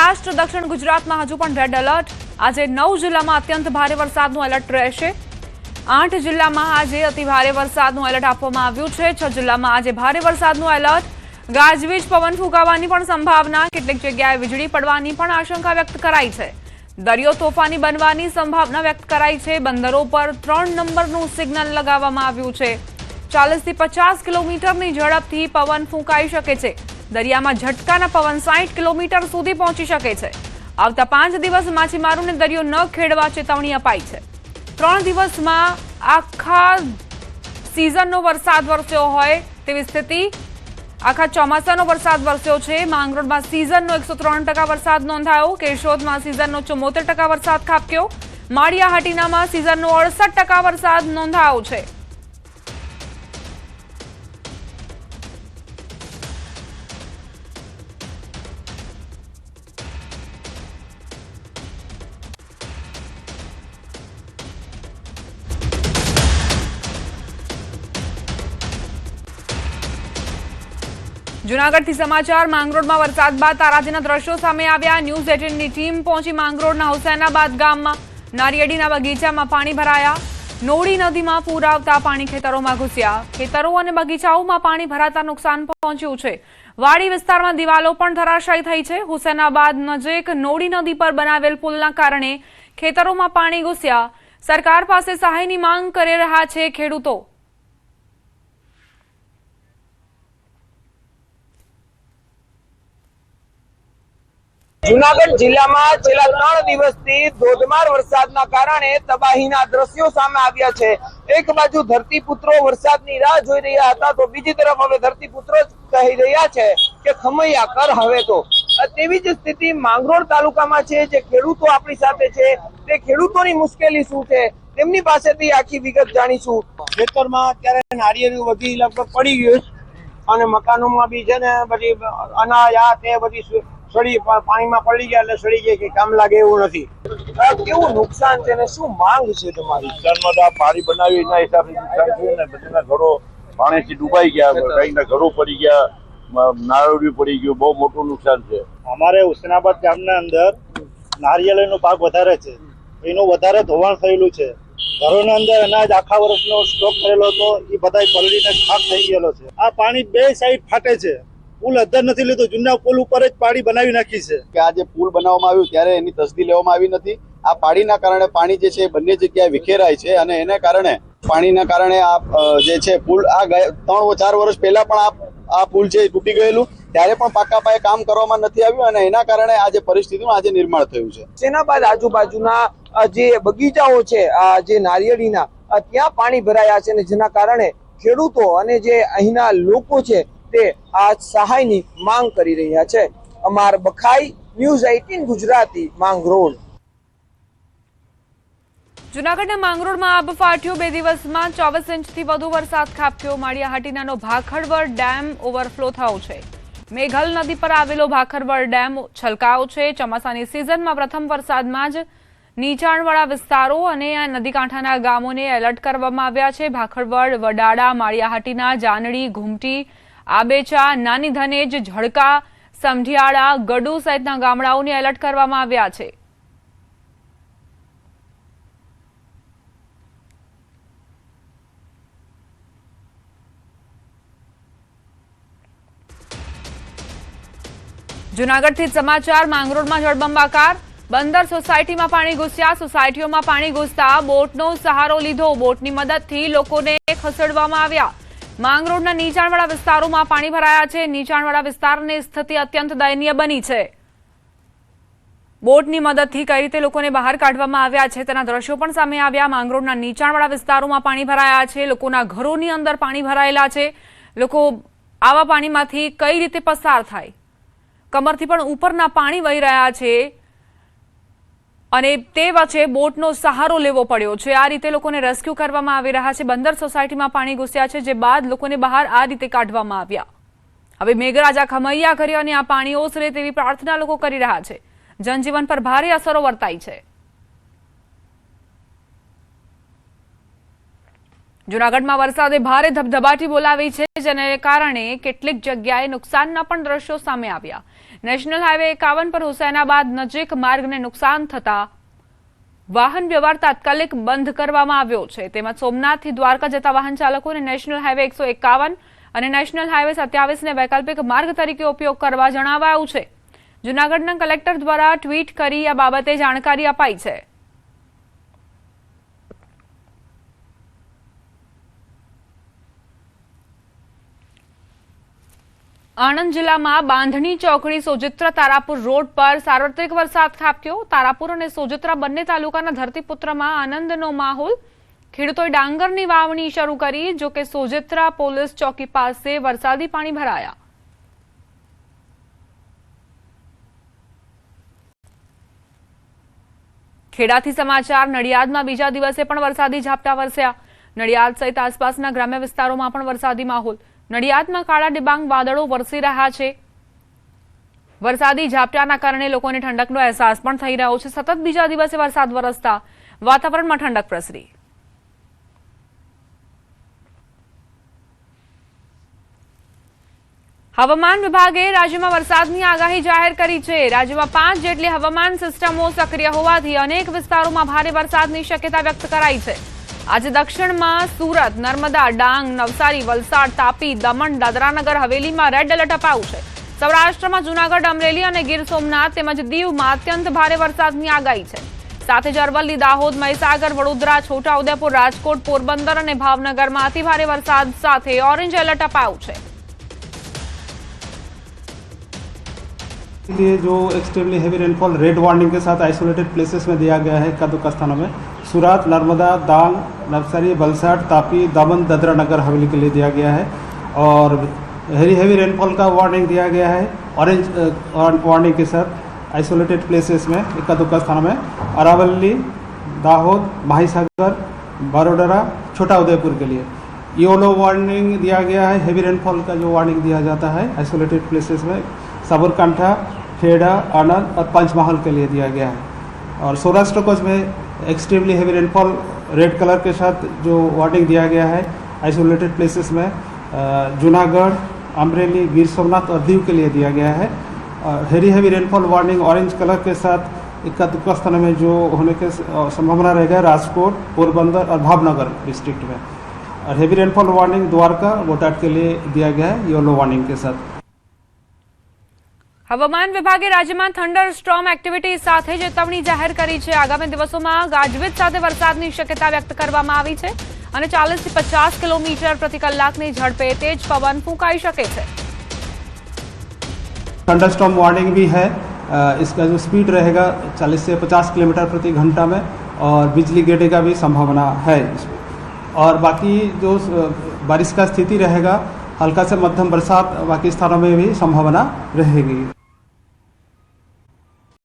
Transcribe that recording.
સૌરાષ્ટ્ર દક્ષિણ ગુજરાતમાં હજુ પણ રેડ એલર્ટ। આજે 9 જિલ્લામાં અત્યંત ભારે વરસાદનું એલર્ટ રહેશે। 8 જિલ્લામાં આજે અતિ ભારે વરસાદનું એલર્ટ આપવામાં આવ્યું છે। 6 જિલ્લામાં આજે ભારે વરસાદનું એલર્ટ। ગાજવીજ પવન ફૂંકાવાની પણ સંભાવના, કેટલીક જગ્યાએ વીજળી પડવાની પણ આશંકા વ્યક્ત કરાઈ છે। દરિયો તોફાની બનવાની સંભાવના વ્યક્ત કરાઈ છે। બંદરો પર 3 નંબરનું સિગ્નલ લગાવવામાં આવ્યું છે। 40 થી 50 કિલોમીટરની ઝડપથી પવન ફૂંકાઈ શકે છે। દરિયામાં ઝટકાના પવન 60 કિલોમીટર સુધી પહોંચી શકે છે। આવતા 5 દિવસ માછીમારોને દરિયો ન ખેડવા ચેતવણી અપાઈ છે। 3 દિવસમાં આખા સિઝનનો વરસાદ વરસ્યો હોય તેવી સ્થિતિ, આખા ચોમાસાનો વરસાદ વરસ્યો છે। માંગરોળમાં સિઝનનો 103% વરસાદ નોંધાયો। કેશોદમાં સિઝનનો 74% વરસાદ ખાબક્યો। માળિયા હાટીનામાં સિઝનનો 68% વરસાદ નોંધાયો છે। જૂનાગઢથી સમાચાર। માંગરોળમાં વરસાદ બાદ તારાજીના દ્રશ્યો સામે આવ્યા। ન્યૂઝ 18ની ટીમ પહોંચી માંગરોળના હુસૈનાબાદ ગામમાં। નારિયેળીના બગીચામાં પાણી ભરાયા। નોળી નદીમાં પૂર આવતા પાણી ખેતરોમાં ઘૂસ્યા। ખેતરો અને બગીચાઓમાં પાણી ભરાતા નુકસાન પહોંચ્યું છે। વાડી વિસ્તારમાં દિવાલો પણ ધરાશાયી થઈ છે। હુસૈનાબાદ નજીક નોળી નદી પર બનાવેલ પુલના કારણે ખેતરોમાં પાણી ઘૂસ્યા। સરકાર પાસે સહાયની માંગ કરી રહ્યા છે ખેડૂતો। જૂનાગઢ જિલ્લામાં છેલ્લા 3 દિવસથી ધોધમાર વરસાદના કારણે તબાહીના દ્રશ્યો સામે આવ્યા છે। એક બાજુ ધરતીપુત્રો વરસાદની રાહ જોઈ રહ્યા હતા, તો બીજી તરફ હવે ધરતીપુત્રો કહી રહ્યા છે કે ખમૈયા કર હવે તો। તેવી જ સ્થિતિ માંગરોળ તાલુકામાં છે। જે ખેડૂતો આપણી સાથે છે, તે ખેડૂતોની મુશ્કેલી શું છે તેમની પાસેથી આખી વિગત જાણીશું। ખેતરમાં અત્યારે નારિયેળી બધી લગભગ પડી ગયું અને મકાનોમાં બી છે ને બધી અનાજ આ તે બધી સડી પાણીમાં પડી ગયા એટલે સડી જાય કે કામ લાગે એવું નથી। કેવું નુકસાન છે ને શું માંગ છે તમારી? નુકસાનમાં તો આ પાણી બનાવી એના હિસાબે નુકસાન થયું ને, બધાના ઘરો પાણીથી ડૂબાઈ ગયા, કઈના ઘરો પડી ગયા, નાળિયેર પડી ગયું, બહુ મોટું નુકસાન છે। અમારે હુસૈનાબાદ ગામના અંદર નારિયેળીનો પાક વધારે છે, એનું વધારે ધોવાણ થયેલું છે। ઘરોના અંદર અનાજ આખા વર્ષનો સ્ટોક થયેલો હતો, એ બધા પલળીને ખાક થઈ ગયેલો છે। આ પાણી બે સાઈડ ફાટે છે, પુલ અધર નથી લીધો, જૂના પુલ ઉપર જ પાણી બનાવી નાખી છે। કે આ જે પુલ બનાવવામાં આવ્યું ત્યારે એની તસદી લેવામાં આવી નથી। આ પાણીના કારણે પાણી જે છે બંને જગ્યાએ વિખેરાય છે અને એને કારણે પાણીના કારણે આ જે છે પુલ આ 3-4 વર્ષ પહેલા પણ આ પુલ છે તૂટી ગયેલું, ત્યારે પણ પાકા પાયે કામ કરવામાં નથી આવ્યું અને એના કારણે આ જે પરિસ્થિતિનું આજે નિર્માણ થયું છે। હુસૈનાબાદ આજુબાજુના જે બગીચાઓ છે, આ જે નારિયેળીના, ત્યાં પાણી ભરાયા છે અને જેના કારણે ખેડૂતો અને જે અહીંના લોકો છે તે આ સહાયની માંગ કરી રહ્યા છે। અમાર બખાઈ, ન્યૂઝ 18 ગુજરાતી, માંગરોળ। જૂનાગઢના માંગરોળમાં આબ ફાટ્યો। 2 દિવસમાં 24 ઇંચથી વધુ વરસાદ ખાબક્યો। માળિયા હાટીનાનો ભાખરવડ ડેમ ઓવરફ્લો થયો છે। મેઘલ નદી પર આવેલો ભાખરવડ ડેમ છલકાયો છે। ચોમાસાની સિઝનમાં પ્રથમ વરસાદમાં જ નીચાણવાળા વિસ્તારો અને નદી કાંઠાના ગામોને એલર્ટ કરવામાં આવ્યા છે। ભાખરવડ, વડાડા, માળિયા હાટીના, જાનડી, ઘુમટી, આબેચા, નાની ધનેજ, ઝડકા, સમઢિયાળા, ગડુ સહિતના ગામડાઓને એલર્ટ કરવામાં આવ્યા છે। જૂનાગઢથી સમાચાર। માંગરોળમાં જળબંબાકાર। બંદર સોસાયટીમાં પાણી ઘૂસ્યા। સોસાયટીઓમાં પાણી ઘૂસતા બોટનો સહારો લીધો। બોટની મદદથી લોકોને ખસેડવામાં આવ્યા। માંગરોળના નીચાણવાળા વિસ્તારોમાં પાણી ભરાયા છે। નીચાણવાળા વિસ્તારની સ્થિતિ અત્યંત દયનીય બની છે। બોટની મદદથી કઈ રીતે લોકોને બહાર કાઢવામાં આવ્યા છે તેના દ્રશ્યો પણ સામે આવ્યા। માંગરોળના નીચાણવાળા વિસ્તારોમાં પાણી ભરાયા છે। લોકોના ઘરોની અંદર પાણી ભરાયેલા છે। લોકો આવા પાણીમાંથી કઈ રીતે પસાર થાય, કમરથી પણ ઉપરના પાણી વહી રહ્યા છે અને તે વચ્ચે બોટનો સહારો લેવો પડ્યો છે। આ રીતે લોકોને રેસ્ક્યુ કરવામાં આવી રહ્યા છે। બંદર સોસાયટીમાં પાણી ઘૂસ્યા છે, જે બાદ લોકોને બહાર આ રીતે કાઢવામાં આવ્યા। હવે મેઘરાજા ખમૈયા કરી અને આ પાણી ઓસરે તેવી પ્રાર્થના લોકો કરી રહ્યા છે। જનજીવન પર ભારે અસરો વર્તાઈ છે। જૂનાગઢમાં વરસાદે ભારે ધબધબાટી બોલાવી છે, જેને કારણે કેટલીક જગ્યાએ નુકસાનના પણ દ્રશ્યો સામે આવ્યા. નેશનલ હાઈવે 51 પર હુસૈનાબાદ નજીક માર્ગને નુકસાન થતા વાહન વ્યવહાર તાત્કાલિક બંધ કરવામાં આવ્યો છે. તેમાં સોમનાથથી દ્વારકા જતા વાહન ચાલકોને નેશનલ હાઈવે 151 અને નેશનલ હાઈવે 27 ને વૈકલ્પિક માર્ગ તરીકે ઉપયોગ કરવા જણાવાયું છે. જૂનાગઢના કલેક્ટર દ્વારા ટ્વીટ કરી આ બાબતે જાણકારી અપાઈ છે. આણંદ જિલ્લામાં બાંધણી ચોકડી સોજિત્રા તારાપુર રોડ પર સાર્વત્રિક વરસાદ ખાબક્યો. તારાપુર અને સોજિત્રા બંને તાલુકાના ધરતીપુત્રમાં આનંદનો માહોલ. ખેડૂતોએ ડાંગરની વાવણી શરૂ કરી, જો કે સોજિત્રા પોલીસ ચોકી પાસે વરસાદી પાણી ભરાયા. ખેડાથી સમાચાર. નડિયાદમાં બીજા દિવસે પણ વરસાદી ઝાપટા વરસ્યા. નડિયાદ સહિત આસપાસના ગ્રામ્ય વિસ્તારોમાં પણ વરસાદી માહોલ. નડિયાદમાં કાળા ડિબાંગ વાદળો વરસી રહ્યા છે. વરસાદી ઝાપટાના કારણે લોકોને ઠંડકનો અહેસાસ પણ થઈ રહ્યો છે. સતત બીજા દિવસે વરસાદ વરસતા વાતાવરણમાં ઠંડક પ્રસરી. હવામાન વિભાગે રાજ્યમાં વરસાદની આગાહી જાહેર કરી છે. રાજ્યમાં 5 જેટલી હવામાન સિસ્ટમો સક્રિય હોવાથી અનેક વિસ્તારોમાં ભારે વરસાદની શક્યતા વ્યક્ત કરાઈ છે. આજે દક્ષિણમાં સુરત, નર્મદા, ડાંગ, નવસારી, વલસાડ, તાપી, દમણ, દાદરાનગર હવેલીમાં રેડ એલર્ટ અપાયું છે. સૌરાષ્ટ્રમાં જૂનાગઢ, અમરેલી અને ગીર સોમનાથ તેમજ દીવમાં અત્યંત ભારે વરસાદની આગાહી છે. સાથે જ અરવલ્લી, દાહોદ, મહીસાગર, વડોદરા, છોટાઉદેપુર, રાજકોટ, પોરબંદર અને ભાવનગરમાં અતિભારે વરસાદ સાથે ઓરેન્જ એલર્ટ અપાયું છે. लिए जो extremely heavy rainfall red warning के साथ आइसोलेटेड प्लेसेस में दिया गया है कदुका स्थानों में सूरत, नर्मदा, डांग, नवसारी, वलसाड, तापी, दमन, दादरा नगर हवेली के लिए दिया गया है और हेवी रेनफॉल का वार्निंग दिया गया है ऑरेंज वार्निंग के साथ आइसोलेटेड प्लेसेस में कदुका स्थानों में अरावली, दाहोद, माहीसागर, बड़ोदरा, छोटा उदयपुर के लिए येलो वार्निंग दिया गया है. हेवी रेनफॉल का जो वार्निंग दिया जाता है आइसोलेटेड प्लेसेस में साबरकांठा, खेड़ा, आनंद और पंचमहल के लिए दिया गया है. और सौराष्ट्र कोस्ट में extremely heavy rainfall red colour के साथ जो वार्निंग दिया गया है आइसोलेटेड प्लेसेस में जूनागढ़, अमरेली, गिर सोमनाथ और दीव के लिए दिया गया है. और heavy rainfall warning orange colour के साथ इक्का दुक्का स्थानों में जो होने के संभावना रहेगा राजकोट, पोरबंदर और भावनगर डिस्ट्रिक्ट में. और heavy rainfall warning Dwarka, Botad के लिए दिया गया है येलो वार्निंग के साथ. હવામાન વિભાગે રાજ્યમાં થંડર સ્ટ્રોમ એક્ટિવિટી સાથે ચેતવણી જાહેર કરી છે. આગામી દિવસોમાં ગાજવીજ સાથે વરસાદની શક્યતા વ્યક્ત કરવામાં આવી છે અને 40 થી 50 કિલોમીટર પ્રતિ કલાકની ઝડપે તેજ પવન ફૂંકાઈ શકે છે. थंडरस्टॉर्म वार्निंग भी है. इसका जो स्पीड रहेगा 40 से 50 किलोमीटर प्रति घंटा में और बिजली गिरने का भी संभावना है. और बाकी जो बारिश का स्थिति रहेगा हल्का से मध्यम बरसात बाकी स्थानों में भी संभावना रहेगी.